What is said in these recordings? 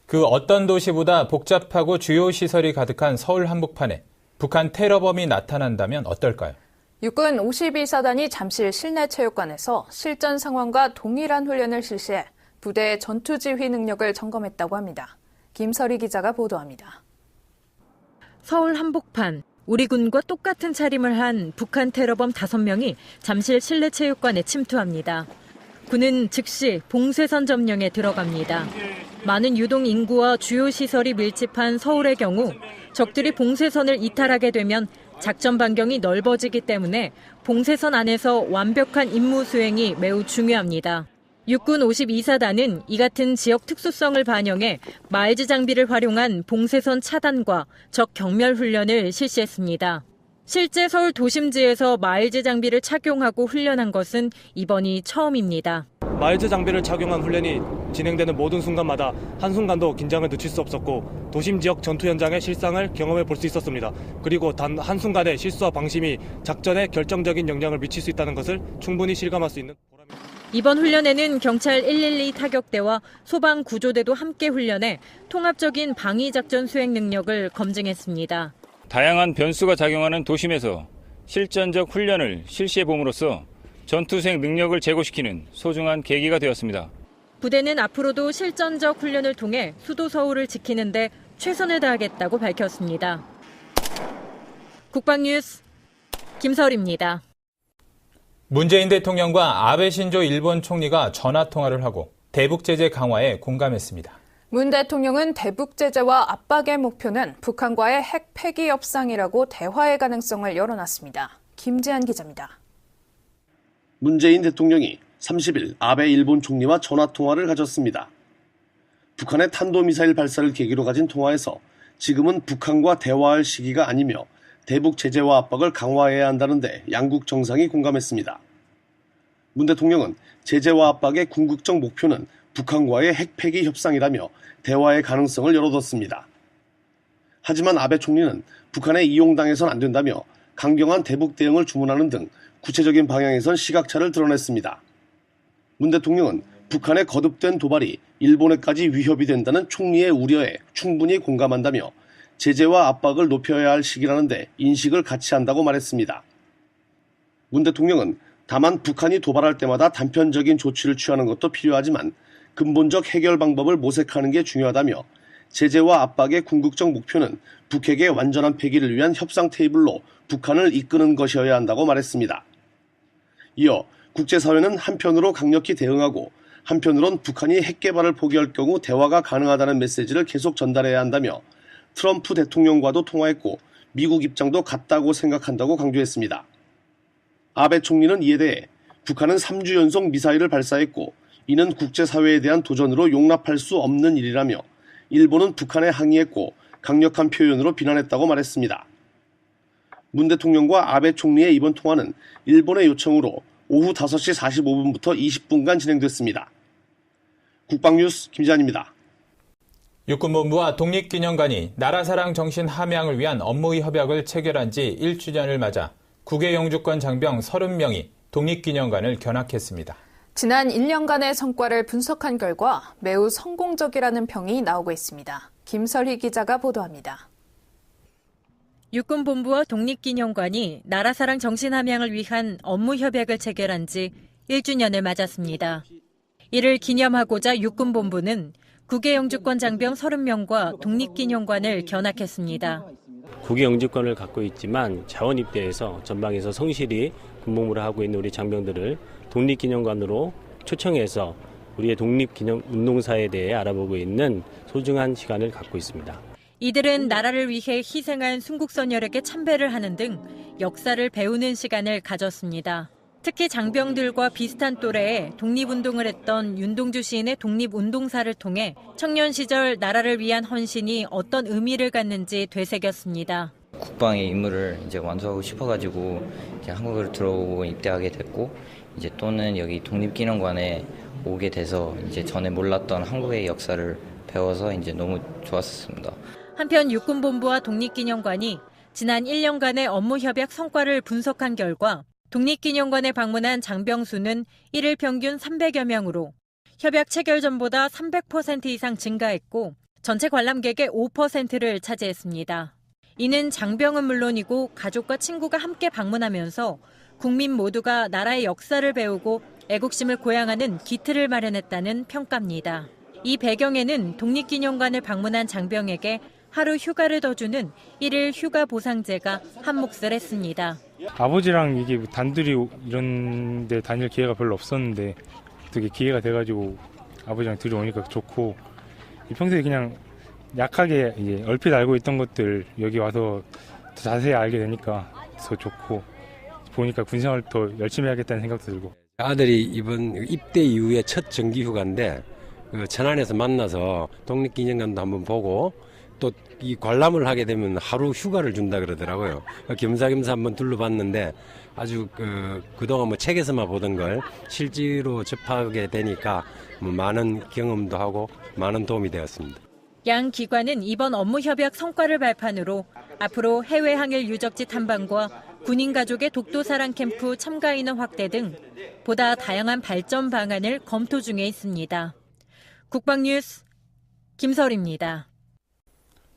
그 어떤 도시보다 복잡하고 주요 시설이 가득한 서울 한복판에 북한 테러범이 나타난다면 어떨까요? 육군 52사단이 잠실 실내체육관에서 실전 상황과 동일한 훈련을 실시해 부대의 전투지휘 능력을 점검했다고 합니다. 김설희 기자가 보도합니다. 서울 한복판, 우리 군과 똑같은 차림을 한 북한 테러범 5명이 잠실 실내체육관에 침투합니다. 군은 즉시 봉쇄선 점령에 들어갑니다. 많은 유동 인구와 주요 시설이 밀집한 서울의 경우 적들이 봉쇄선을 이탈하게 되면 작전 반경이 넓어지기 때문에 봉쇄선 안에서 완벽한 임무 수행이 매우 중요합니다. 육군 52사단은 이 같은 지역 특수성을 반영해 마일즈 장비를 활용한 봉쇄선 차단과 적 경멸 훈련을 실시했습니다. 실제 서울 도심지에서 마일즈 장비를 착용하고 훈련한 것은 이번이 처음입니다. 마일즈 장비를 착용한 훈련이 진행되는 모든 순간마다 한순간도 긴장을 늦출 수 없었고 도심 지역 전투 현장의 실상을 경험해 볼 수 있었습니다. 그리고 단 한순간의 실수와 방심이 작전에 결정적인 영향을 미칠 수 있다는 것을 충분히 실감할 수 있는 보람입니다. 이번 훈련에는 경찰 112 타격대와 소방 구조대도 함께 훈련해 통합적인 방위작전 수행 능력을 검증했습니다. 다양한 변수가 작용하는 도심에서 실전적 훈련을 실시해 봄으로써 전투수행 능력을 제고시키는 소중한 계기가 되었습니다. 부대는 앞으로도 실전적 훈련을 통해 수도 서울을 지키는 데 최선을 다하겠다고 밝혔습니다. 국방뉴스 김설희입니다. 문재인 대통령과 아베 신조 일본 총리가 전화통화를 하고 대북 제재 강화에 공감했습니다. 문 대통령은 대북 제재와 압박의 목표는 북한과의 핵 폐기 협상이라고 대화의 가능성을 열어놨습니다. 김지한 기자입니다. 문재인 대통령이 30일 아베 일본 총리와 전화통화를 가졌습니다. 북한의 탄도미사일 발사를 계기로 가진 통화에서 지금은 북한과 대화할 시기가 아니며 대북 제재와 압박을 강화해야 한다는데 양국 정상이 공감했습니다. 문 대통령은 제재와 압박의 궁극적 목표는 북한과의 핵 폐기 협상이라며 대화의 가능성을 열어뒀습니다. 하지만 아베 총리는 북한에 이용당해선 안 된다며 강경한 대북 대응을 주문하는 등 구체적인 방향에선 시각차를 드러냈습니다. 문 대통령은 북한의 거듭된 도발이 일본에까지 위협이 된다는 총리의 우려에 충분히 공감한다며 제재와 압박을 높여야 할 시기라는데 인식을 같이 한다고 말했습니다. 문 대통령은 다만 북한이 도발할 때마다 단편적인 조치를 취하는 것도 필요하지만 근본적 해결 방법을 모색하는 게 중요하다며 제재와 압박의 궁극적 목표는 북핵의 완전한 폐기를 위한 협상 테이블로 북한을 이끄는 것이어야 한다고 말했습니다. 이어 국제사회는 한편으로 강력히 대응하고 한편으론 북한이 핵 개발을 포기할 경우 대화가 가능하다는 메시지를 계속 전달해야 한다며 트럼프 대통령과도 통화했고 미국 입장도 같다고 생각한다고 강조했습니다. 아베 총리는 이에 대해 북한은 3주 연속 미사일을 발사했고 이는 국제사회에 대한 도전으로 용납할 수 없는 일이라며 일본은 북한에 항의했고 강력한 표현으로 비난했다고 말했습니다. 문 대통령과 아베 총리의 이번 통화는 일본의 요청으로 오후 5시 45분부터 20분간 진행됐습니다. 국방뉴스 김지한입니다. 육군본부와 독립기념관이 나라사랑 정신 함양을 위한 업무 협약을 체결한 지 1주년을 맞아 국외 영주권 장병 30명이 독립기념관을 견학했습니다. 지난 1년간의 성과를 분석한 결과 매우 성공적이라는 평이 나오고 있습니다. 김설희 기자가 보도합니다. 육군본부와 독립기념관이 나라사랑 정신 함양을 위한 업무 협약을 체결한 지 1주년을 맞았습니다. 이를 기념하고자 육군본부는 국외 영주권 장병 30명과 독립기념관을 견학했습니다. 국외 영주권을 갖고 있지만 자원 입대에서 전방에서 성실히 군복무를 하고 있는 우리 장병들을 독립기념관으로 초청해서 우리의 독립기념 운동사에 대해 알아보고 있는 소중한 시간을 갖고 있습니다. 이들은 나라를 위해 희생한 순국선열에게 참배를 하는 등 역사를 배우는 시간을 가졌습니다. 특히 장병들과 비슷한 또래에 독립운동을 했던 윤동주 시인의 독립운동사를 통해 청년 시절 나라를 위한 헌신이 어떤 의미를 갖는지 되새겼습니다. 국방의 임무를 이제 완수하고 싶어가지고 이제 한국을 들어오고 입대하게 됐고 이제 또는 여기 독립기념관에 오게 돼서 이제 전에 몰랐던 한국의 역사를 배워서 이제 너무 좋았습니다. 한편 육군본부와 독립기념관이 지난 1년간의 업무 협약 성과를 분석한 결과 독립기념관에 방문한 장병 수는 1일 평균 300여 명으로 협약 체결 전보다 300% 이상 증가했고 전체 관람객의 5%를 차지했습니다. 이는 장병은 물론이고 가족과 친구가 함께 방문하면서 국민 모두가 나라의 역사를 배우고 애국심을 고양하는 기틀을 마련했다는 평가입니다. 이 배경에는 독립기념관을 방문한 장병에게 하루 휴가를 더 주는 1일 휴가 보상제가 한몫을 했습니다. 아버지랑 이게 단둘이 이런 데 다닐 기회가 별로 없었는데 어떻게 기회가 돼가지고 아버지랑 둘이 오니까 좋고, 평소에 그냥 약하게 이제 얼핏 알고 있던 것들 여기 와서 더 자세히 알게 되니까 더 좋고, 보니까 군생활 더 열심히 하겠다는 생각도 들고. 아들이 이번 입대 이후에 첫 정기휴가인데 천안에서 만나서 독립기념관도 한번 보고 또 이 관람을 하게 되면 하루 휴가를 준다 그러더라고요. 겸사겸사 한번 둘러봤는데 아주 그동안 뭐 책에서만 보던 걸 실제로 접하게 되니까 많은 경험도 하고 많은 도움이 되었습니다. 양 기관은 이번 업무 협약 성과를 발판으로 앞으로 해외 항일 유적지 탐방과 군인 가족의 독도사랑 캠프 참가 인원 확대 등 보다 다양한 발전 방안을 검토 중에 있습니다. 국방뉴스 김설입니다.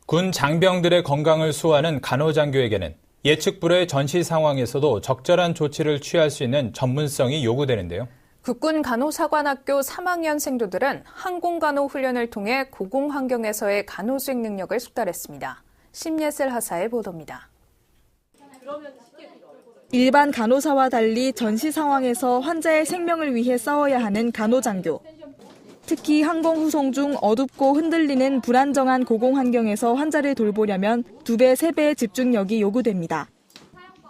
군 장병들의 건강을 수호하는 간호장교에게는 예측 불허의 전시 상황에서도 적절한 조치를 취할 수 있는 전문성이 요구되는데요. 국군 간호사관학교 3학년 생도들은 항공간호 훈련을 통해 고공 환경에서의 간호 수행 능력을 숙달했습니다. 심예슬 하사의 보도입니다. 일반 간호사와 달리 전시 상황에서 환자의 생명을 위해 싸워야 하는 간호장교. 특히 항공 후송 중 어둡고 흔들리는 불안정한 고공 환경에서 환자를 돌보려면 2배, 3배의 집중력이 요구됩니다.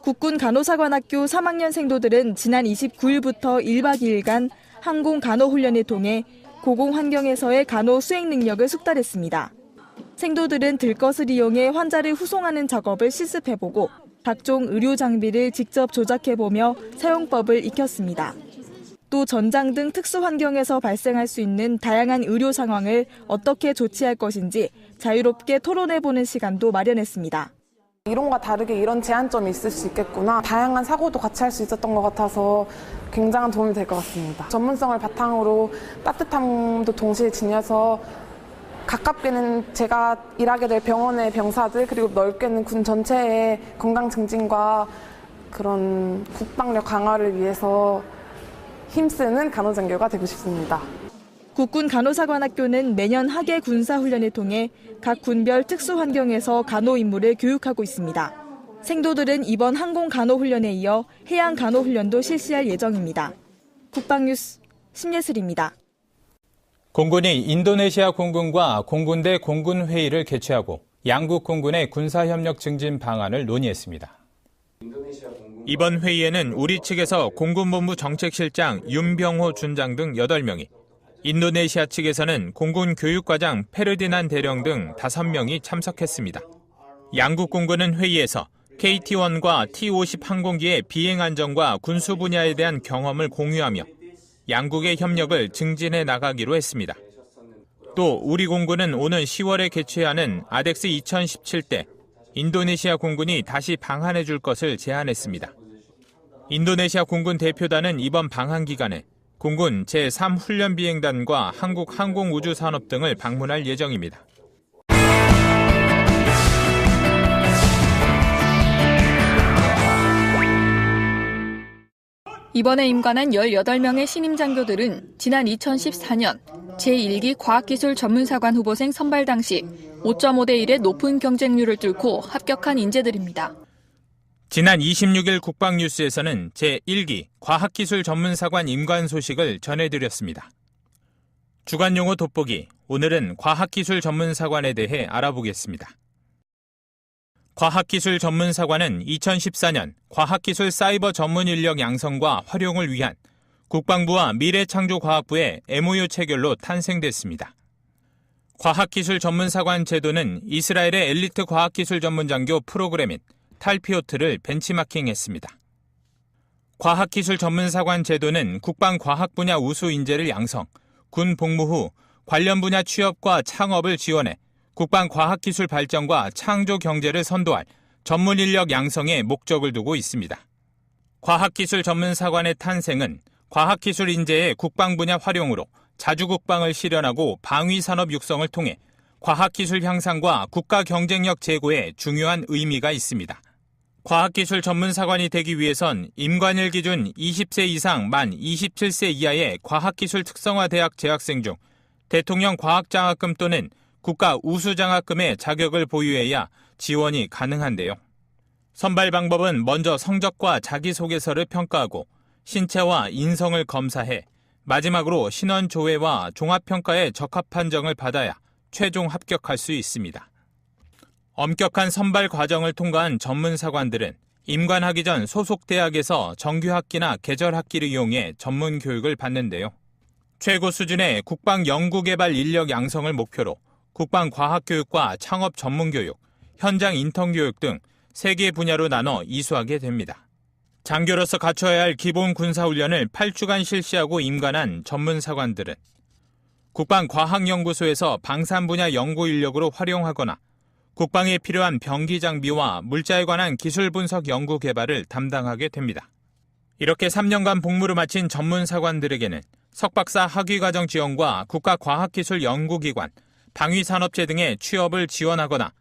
국군 간호사관학교 3학년 생도들은 지난 29일부터 1박 2일간 항공 간호 훈련을 통해 고공 환경에서의 간호 수행 능력을 숙달했습니다. 생도들은 들것을 이용해 환자를 후송하는 작업을 실습해보고 각종 의료 장비를 직접 조작해보며 사용법을 익혔습니다. 또 전장 등 특수 환경에서 발생할 수 있는 다양한 의료 상황을 어떻게 조치할 것인지 자유롭게 토론해보는 시간도 마련했습니다. 이론과 다르게 이런 제한점이 있을 수 있겠구나. 다양한 사고도 같이 할 수 있었던 것 같아서 굉장한 도움이 될 것 같습니다. 전문성을 바탕으로 따뜻함도 동시에 지녀서 가깝게는 제가 일하게 될 병원의 병사들, 그리고 넓게는 군 전체의 건강 증진과 그런 국방력 강화를 위해서 힘쓰는 간호장교가 되고 싶습니다. 국군 간호사관학교는 매년 하계 군사훈련을 통해 각 군별 특수 환경에서 간호 임무를 교육하고 있습니다. 생도들은 이번 항공 간호훈련에 이어 해양 간호훈련도 실시할 예정입니다. 국방뉴스 심예슬입니다. 공군이 인도네시아 공군과 공군대 공군회의를 개최하고 양국 공군의 군사협력 증진 방안을 논의했습니다. 이번 회의에는 우리 측에서 공군본부 정책실장 윤병호 준장 등 8명이, 인도네시아 측에서는 공군 교육과장 페르디난 대령 등 5명이 참석했습니다. 양국 공군은 회의에서 KT-1과 T-50 항공기의 비행 안정과 군수 분야에 대한 경험을 공유하며 양국의 협력을 증진해 나가기로 했습니다. 또 우리 공군은 오는 10월에 개최하는 아덱스 2017 때 인도네시아 공군이 다시 방한해 줄 것을 제안했습니다. 인도네시아 공군 대표단은 이번 방한 기간에 공군 제3훈련비행단과 한국 항공우주산업 등을 방문할 예정입니다. 이번에 임관한 18명의 신임 장교들은 지난 2014년 제1기 과학기술 전문사관 후보생 선발 당시 5.5대 1의 높은 경쟁률을 뚫고 합격한 인재들입니다. 지난 26일 국방뉴스에서는 제1기 과학기술 전문사관 임관 소식을 전해드렸습니다. 주간용어 돋보기, 오늘은 과학기술 전문사관에 대해 알아보겠습니다. 과학기술 전문사관은 2014년 과학기술 사이버 전문 인력 양성과 활용을 위한 국방부와 미래창조과학부의 MOU 체결로 탄생됐습니다. 과학기술 전문사관 제도는 이스라엘의 엘리트 과학기술 전문장교 프로그램인 탈피오트를 벤치마킹했습니다. 과학기술 전문사관 제도는 국방과학 분야 우수 인재를 양성, 군 복무 후 관련 분야 취업과 창업을 지원해 국방과학기술 발전과 창조 경제를 선도할 전문 인력 양성에 목적을 두고 있습니다. 과학기술 전문사관의 탄생은 과학기술 인재의 국방 분야 활용으로 자주국방을 실현하고 방위산업 육성을 통해 과학기술 향상과 국가 경쟁력 제고에 중요한 의미가 있습니다. 과학기술 전문사관이 되기 위해선 임관일 기준 20세 이상 만 27세 이하의 과학기술 특성화 대학 재학생 중 대통령 과학장학금 또는 국가 우수장학금의 자격을 보유해야 지원이 가능한데요. 선발 방법은 먼저 성적과 자기소개서를 평가하고 신체와 인성을 검사해 마지막으로 신원 조회와 종합평가에 적합 판정을 받아야 최종 합격할 수 있습니다. 엄격한 선발 과정을 통과한 전문사관들은 임관하기 전 소속 대학에서 정규학기나 계절학기를 이용해 전문 교육을 받는데요. 최고 수준의 국방 연구개발 인력 양성을 목표로 국방과학교육과 창업 전문교육, 현장 인턴교육 등 3개 분야로 나눠 이수하게 됩니다. 장교로서 갖춰야 할 기본 군사훈련을 8주간 실시하고 임관한 전문사관들은 국방과학연구소에서 방산 분야 연구 인력으로 활용하거나 국방에 필요한 병기 장비와 물자에 관한 기술 분석 연구 개발을 담당하게 됩니다. 이렇게 3년간 복무를 마친 전문사관들에게는 석박사 학위과정 지원과 국가과학기술연구기관, 방위산업체 등의 취업을 지원하거나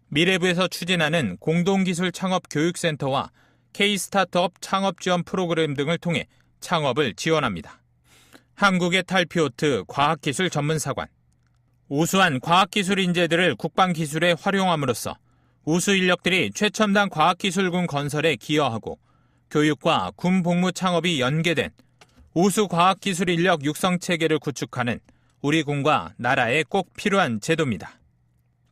미래부에서 추진하는 공동기술 창업 교육센터와 K-스타트업 창업 지원 프로그램 등을 통해 창업을 지원합니다. 한국의 탈피오트 과학기술 전문사관. 우수한 과학기술 인재들을 국방기술에 활용함으로써 우수 인력들이 최첨단 과학기술군 건설에 기여하고 교육과 군 복무 창업이 연계된 우수 과학기술 인력 육성 체계를 구축하는 우리 군과 나라에 꼭 필요한 제도입니다.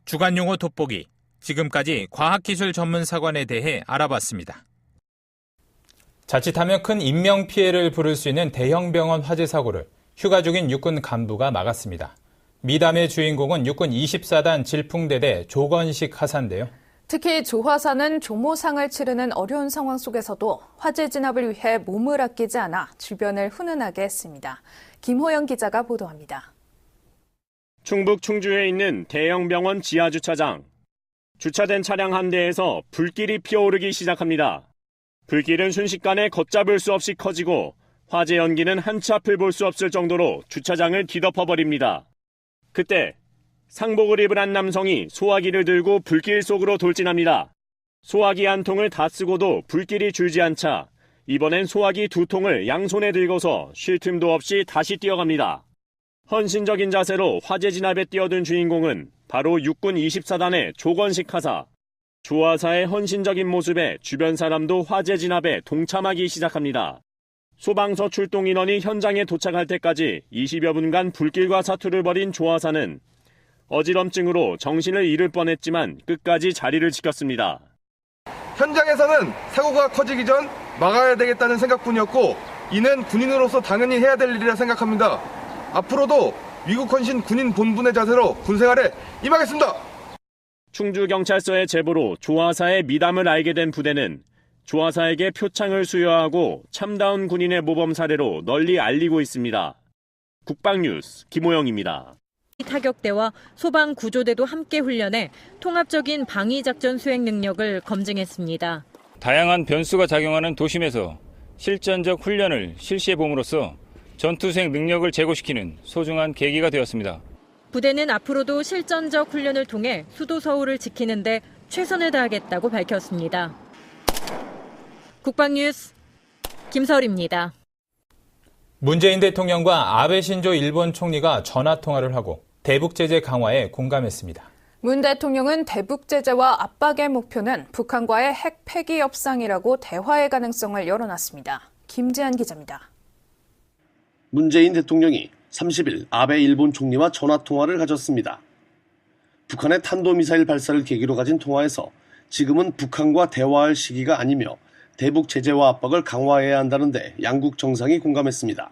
주간용어 돋보기, 지금까지 과학기술 전문사관에 대해 알아봤습니다. 자칫하면 큰 인명피해를 부를 수 있는 대형 병원 화재 사고를 휴가 중인 육군 간부가 막았습니다. 미담의 주인공은 육군 24단 질풍대대 조건식 하사인데요. 특히 조화사는 조모상을 치르는 어려운 상황 속에서도 화재 진압을 위해 몸을 아끼지 않아 주변을 훈훈하게 했습니다. 김호영 기자가 보도합니다. 충북 충주에 있는 대형 병원 지하주차장. 주차된 차량 한 대에서 불길이 피어오르기 시작합니다. 불길은 순식간에 걷잡을 수 없이 커지고 화재 연기는 한치 앞을 볼 수 없을 정도로 주차장을 뒤덮어버립니다. 그때 상복을 입은 한 남성이 소화기를 들고 불길 속으로 돌진합니다. 소화기 한 통을 다 쓰고도 불길이 줄지 않자 이번엔 소화기 2통을 양손에 들고서 쉴 틈도 없이 다시 뛰어갑니다. 헌신적인 자세로 화재 진압에 뛰어든 주인공은 바로 육군 24단의 조건식 하사. 조하사의 헌신적인 모습에 주변 사람도 화재 진압에 동참하기 시작합니다. 소방서 출동 인원이 현장에 도착할 때까지 20여 분간 불길과 사투를 벌인 조하사는 어지럼증으로 정신을 잃을 뻔했지만 끝까지 자리를 지켰습니다. 현장에서는 사고가 커지기 전 막아야 되겠다는 생각뿐이었고 이는 군인으로서 당연히 해야 될 일이라 생각합니다. 앞으로도 위국 헌신 군인 본분의 자세로 군생활에 임하겠습니다. 충주경찰서의 제보로 조하사의 미담을 알게 된 부대는 조하사에게 표창을 수여하고 참다운 군인의 모범 사례로 널리 알리고 있습니다. 국방뉴스 김호영입니다. 타격대와 소방구조대도 함께 훈련해 통합적인 방위작전 수행 능력을 검증했습니다. 다양한 변수가 작용하는 도심에서 실전적 훈련을 실시해 봄으로써 전투수행 능력을 제고시키는 소중한 계기가 되었습니다. 부대는 앞으로도 실전적 훈련을 통해 수도 서울을 지키는 데 최선을 다하겠다고 밝혔습니다. 국방뉴스 김설입니다. 문재인 대통령과 아베 신조 일본 총리가 전화통화를 하고 대북 제재 강화에 공감했습니다. 문 대통령은 대북 제재와 압박의 목표는 북한과의 핵 폐기 협상이라고 대화의 가능성을 열어놨습니다. 김지한 기자입니다. 문재인 대통령이 30일 아베 일본 총리와 전화통화를 가졌습니다. 북한의 탄도미사일 발사를 계기로 가진 통화에서 지금은 북한과 대화할 시기가 아니며 대북 제재와 압박을 강화해야 한다는데 양국 정상이 공감했습니다.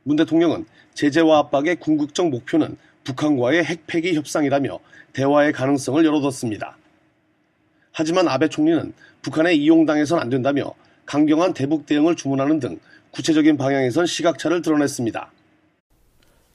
문 대통령은 제재와 압박의 궁극적 목표는 북한과의 핵 폐기 협상이라며 대화의 가능성을 열어뒀습니다. 하지만 아베 총리는 북한에 이용당해선 안 된다며 강경한 대북 대응을 주문하는 등 구체적인 방향에선 시각차를 드러냈습니다.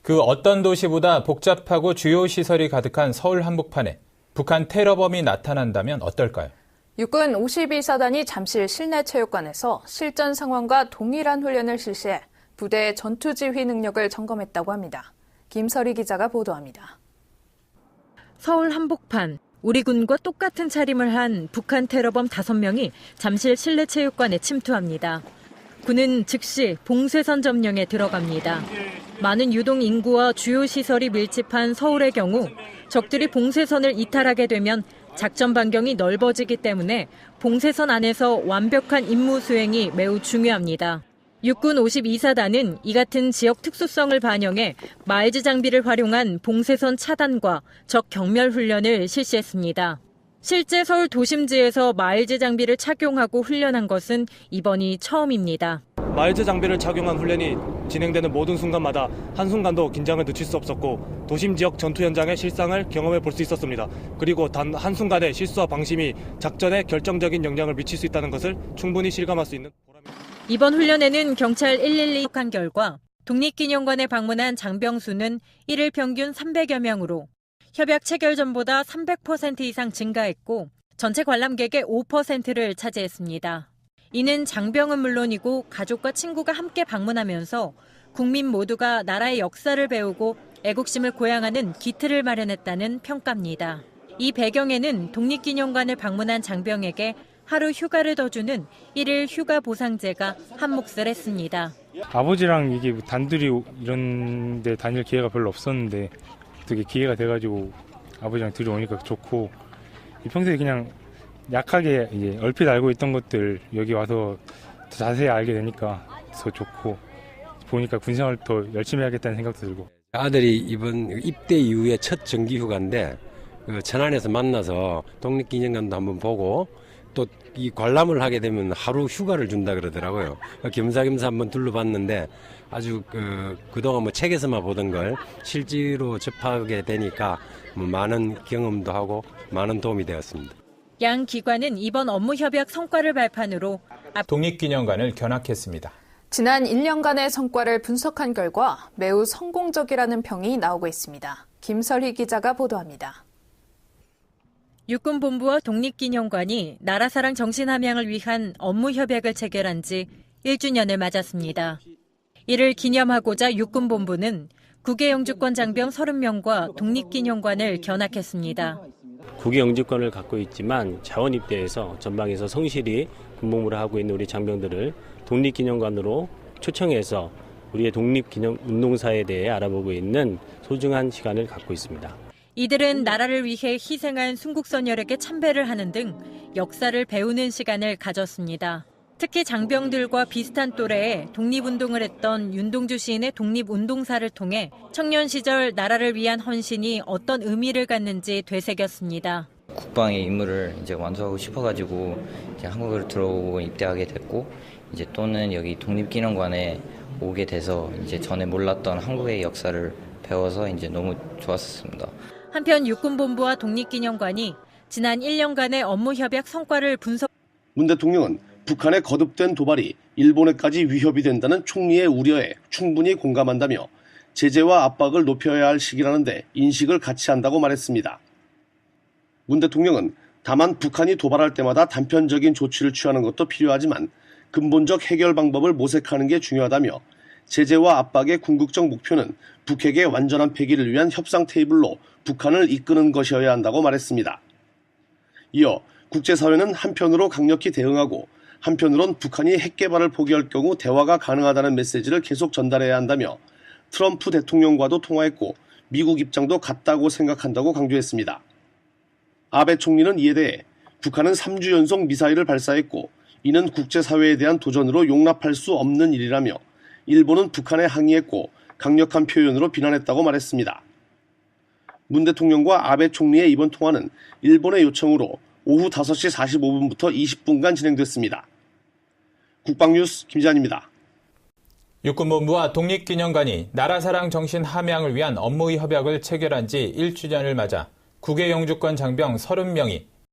그 어떤 도시보다 복잡하고 주요 시설이 가득한 서울 한복판에 북한 테러범이 나타난다면 어떨까요? 육군 52사단이 잠실 실내체육관에서 실전 상황과 동일한 훈련을 실시해 부대의 전투지휘 능력을 점검했다고 합니다. 김설희 기자가 보도합니다. 서울 한복판, 우리 군과 똑같은 차림을 한 북한 테러범 5명이 잠실 실내체육관에 침투합니다. 군은 즉시 봉쇄선 점령에 들어갑니다. 많은 유동 인구와 주요 시설이 밀집한 서울의 경우 적들이 봉쇄선을 이탈하게 되면 작전 반경이 넓어지기 때문에 봉쇄선 안에서 완벽한 임무 수행이 매우 중요합니다. 육군 52사단은 이 같은 지역 특수성을 반영해 마일즈 장비를 활용한 봉쇄선 차단과 적 경멸 훈련을 실시했습니다. 실제 서울 도심지에서 마일즈 장비를 착용하고 훈련한 것은 이번이 처음입니다. 마일즈 장비를 착용한 훈련이 진행되는 모든 순간마다 한순간도 긴장을 늦출 수 없었고 도심 지역 전투 현장의 실상을 경험해 볼 수 있었습니다. 그리고 단 한순간의 실수와 방심이 작전에 결정적인 영향을 미칠 수 있다는 것을 충분히 실감할 수 있는 보람입니다. 이번 훈련에는 경찰 112에 한 결과 독립기념관에 방문한 장병수는 1일 평균 300여 명으로 협약 체결 전보다 300% 이상 증가했고 전체 관람객의 5%를 차지했습니다. 이는 장병은 물론이고 가족과 친구가 함께 방문하면서 국민 모두가 나라의 역사를 배우고 애국심을 고양하는 기틀을 마련했다는 평가입니다. 이 배경에는 독립기념관을 방문한 장병에게 하루 휴가를 더 주는 1일 휴가 보상제가 한몫을 했습니다. 아버지랑 이게 단둘이 이런 데 다닐 기회가 별로 없었는데 어떻게 기회가 돼가지고 아버지랑 둘이 오니까 좋고 평소에 그냥 약하게 이제 얼핏 알고 있던 것들 여기 와서 더 자세히 알게 되니까 더 좋고 보니까 군생활 더 열심히 해야겠다는 생각도 들고. 아들이 이번 입대 이후에 첫 정기휴가인데 천안에서 만나서 독립기념관도 한번 보고 또 이 관람을 하게 되면 하루 휴가를 준다 그러더라고요. 겸사겸사 한번 둘러봤는데 아주 그동안 뭐 책에서만 보던 걸 실제로 접하게 되니까 많은 경험도 하고 많은 도움이 되었습니다. 양 기관은 이번 업무 협약 성과를 발판으로 독립기념관을 견학했습니다. 지난 1년간의 성과를 분석한 결과 매우 성공적이라는 평이 나오고 있습니다. 김설희 기자가 보도합니다. 육군본부와 독립기념관이 나라사랑 정신함양을 위한 업무 협약을 체결한 지 1주년을 맞았습니다. 이를 기념하고자 육군본부는 국외 영주권 장병 30명과 독립기념관을 견학했습니다. 국외 영주권을 갖고 있지만 자원 입대해서 전방에서 성실히 군복무를 하고 있는 우리 장병들을 독립기념관으로 초청해서 우리의 독립기념 운동사에 대해 알아보고 있는 소중한 시간을 갖고 있습니다. 이들은 나라를 위해 희생한 순국선열에게 참배를 하는 등 역사를 배우는 시간을 가졌습니다. 특히 장병들과 비슷한 또래에 독립운동을 했던 윤동주 시인의 독립운동사를 통해 청년 시절 나라를 위한 헌신이 어떤 의미를 갖는지 되새겼습니다. 국방의 임무를 이제 완수하고 싶어가지고 이제 한국으로 들어오고 입대하게 됐고 이제 또는 여기 독립기념관에 오게 돼서 이제 전에 몰랐던 한국의 역사를 배워서 이제 너무 좋았습니다. 한편 육군본부와 독립기념관이 지난 1년간의 업무 협약 성과를 분석. 문 대통령은 북한의 거듭된 도발이 일본에까지 위협이 된다는 총리의 우려에 충분히 공감한다며 제재와 압박을 높여야 할 시기라는데 인식을 같이 한다고 말했습니다. 문 대통령은 다만 북한이 도발할 때마다 단편적인 조치를 취하는 것도 필요하지만 근본적 해결 방법을 모색하는 게 중요하다며 제재와 압박의 궁극적 목표는 북핵의 완전한 폐기를 위한 협상 테이블로 북한을 이끄는 것이어야 한다고 말했습니다. 이어 국제사회는 한편으로 강력히 대응하고 한편으론 북한이 핵 개발을 포기할 경우 대화가 가능하다는 메시지를 계속 전달해야 한다며 트럼프 대통령과도 통화했고 미국 입장도 같다고 생각한다고 강조했습니다. 아베 총리는 이에 대해 북한은 3주 연속 미사일을 발사했고 이는 국제사회에 대한 도전으로 용납할 수 없는 일이라며 일본은 북한에 항의했고 강력한 표현으로 비난했다고 말했습니다. 문 대통령과 아베 총리의 이번 통화는 일본의 요청으로 오후 5시 45분부터 20분간 진행됐습니다. 국방뉴스 김지한입니다. 육군본부와 독립기념관이 나라사랑 정신 함양을 위한 업무 협약을 체결한 지 1주년을 맞아 국외 영주권 장병 30명이